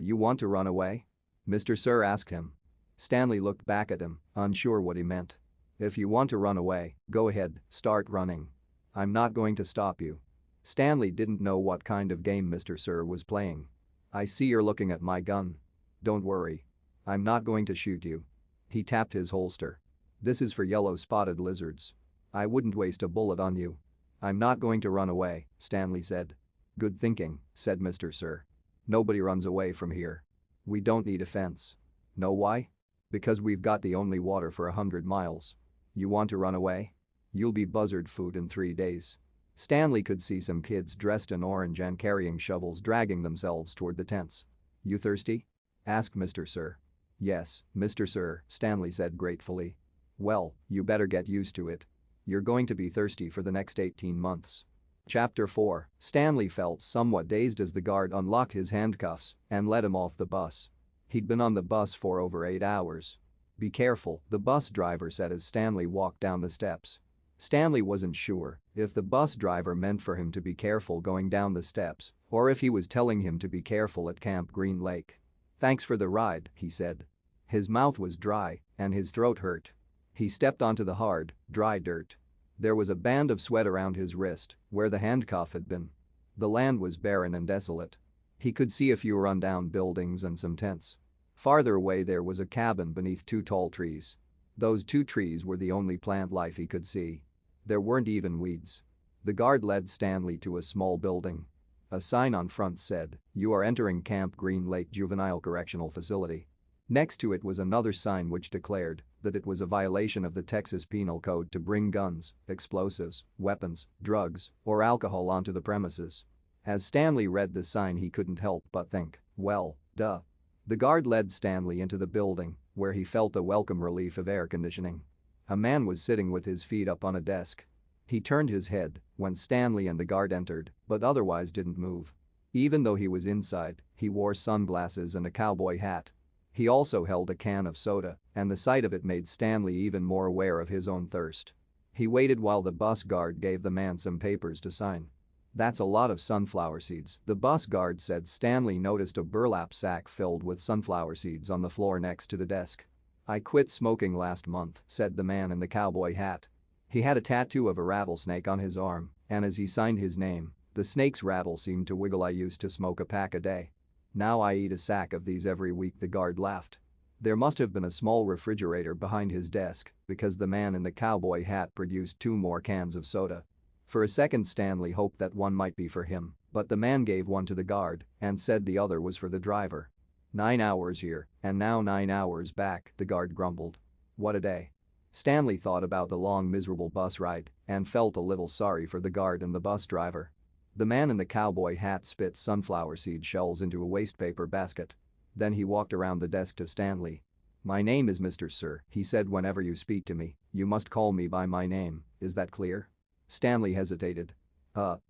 You want to run away?" Mr. Sir asked him. Stanley looked back at him, unsure what he meant. "If you want to run away, go ahead, start running. I'm not going to stop you." Stanley didn't know what kind of game Mr. Sir was playing. "I see you're looking at my gun. Don't worry. I'm not going to shoot you." He tapped his holster. "This is for yellow-spotted lizards. I wouldn't waste a bullet on you." "I'm not going to run away," Stanley said. "Good thinking," said Mr. Sir. "Nobody runs away from here. We don't need a fence. Know why? Because we've got the only water for 100 miles. You want to run away? You'll be buzzard food in 3 days." Stanley could see some kids dressed in orange and carrying shovels dragging themselves toward the tents. "You thirsty?" asked Mr. Sir. "Yes, Mr. Sir," Stanley said gratefully. "Well, you better get used to it. You're going to be thirsty for the next 18 months. Chapter 4. Stanley felt somewhat dazed as the guard unlocked his handcuffs and let him off the bus. He'd been on the bus for over 8 hours. "Be careful," the bus driver said as Stanley walked down the steps. Stanley wasn't sure if the bus driver meant for him to be careful going down the steps or if he was telling him to be careful at Camp Green Lake. "Thanks for the ride," he said. His mouth was dry and his throat hurt. He stepped onto the hard, dry dirt. There was a band of sweat around his wrist where the handcuff had been. The land was barren and desolate. He could see a few run-down buildings and some tents. Farther away there was a cabin beneath 2 tall trees. Those 2 trees were the only plant life he could see. There weren't even weeds. The guard led Stanley to a small building. A sign on front said, "You are entering Camp Green Lake Juvenile Correctional Facility." Next to it was another sign which declared that it was a violation of the Texas Penal Code to bring guns, explosives, weapons, drugs, or alcohol onto the premises. As Stanley read the sign he couldn't help but think, well, duh. The guard led Stanley into the building, where he felt a welcome relief of air conditioning. A man was sitting with his feet up on a desk. He turned his head when Stanley and the guard entered, but otherwise didn't move. Even though he was inside, he wore sunglasses and a cowboy hat. He also held a can of soda, and the sight of it made Stanley even more aware of his own thirst. He waited while the bus guard gave the man some papers to sign. "That's a lot of sunflower seeds," the bus guard said. Stanley noticed a burlap sack filled with sunflower seeds on the floor next to the desk. "I quit smoking last month," said the man in the cowboy hat. He had a tattoo of a rattlesnake on his arm, and as he signed his name, the snake's rattle seemed to wiggle. "I used to smoke a pack a day. Now I eat a sack of these every week," the guard laughed. There must have been a small refrigerator behind his desk because the man in the cowboy hat produced 2 more cans of soda. For a second Stanley hoped that one might be for him, but the man gave one to the guard and said the other was for the driver. 9 hours here and now 9 hours back, the guard grumbled. What a day. Stanley thought about the long miserable bus ride and felt a little sorry for the guard and the bus driver. The man in the cowboy hat spit sunflower seed shells into a wastepaper basket. Then he walked around the desk to Stanley. "My name is Mr. Sir," he said. "Whenever you speak to me, you must call me by my name, is that clear?" Stanley hesitated.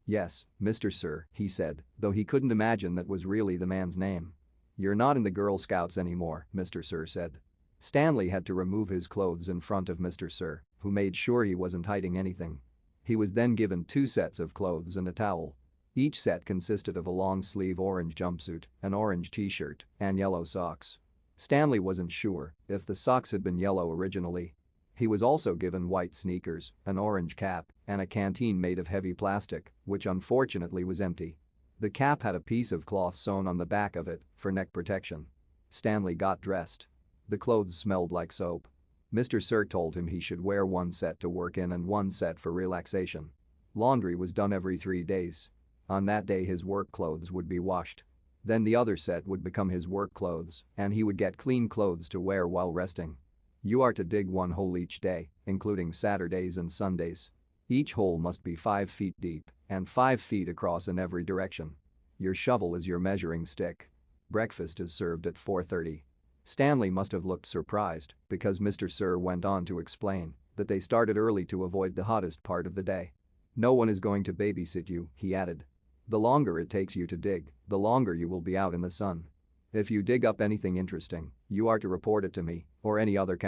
Yes, Mr. Sir," he said, though he couldn't imagine that was really the man's name. "You're not in the Girl Scouts anymore," Mr. Sir said. Stanley had to remove his clothes in front of Mr. Sir, who made sure he wasn't hiding anything. He was then given 2 sets of clothes and a towel. Each set consisted of a long-sleeve orange jumpsuit, an orange t-shirt, and yellow socks. Stanley wasn't sure if the socks had been yellow originally. He was also given white sneakers, an orange cap, and a canteen made of heavy plastic, which unfortunately was empty. The cap had a piece of cloth sewn on the back of it for neck protection. Stanley got dressed. The clothes smelled like soap. Mr. Sir told him he should wear 1 set to work in and 1 set for relaxation. Laundry was done every 3 days. On that day his work clothes would be washed. Then the other set would become his work clothes and he would get clean clothes to wear while resting. You are to dig 1 hole each day, including Saturdays and Sundays. Each hole must be 5 feet deep and 5 feet across in every direction. Your shovel is your measuring stick. Breakfast is served at 4:30. Stanley must have looked surprised because Mr. Sir went on to explain that they started early to avoid the hottest part of the day. "No one is going to babysit you," he added. "The longer it takes you to dig, the longer you will be out in the sun. If you dig up anything interesting, you are to report it to me or any other county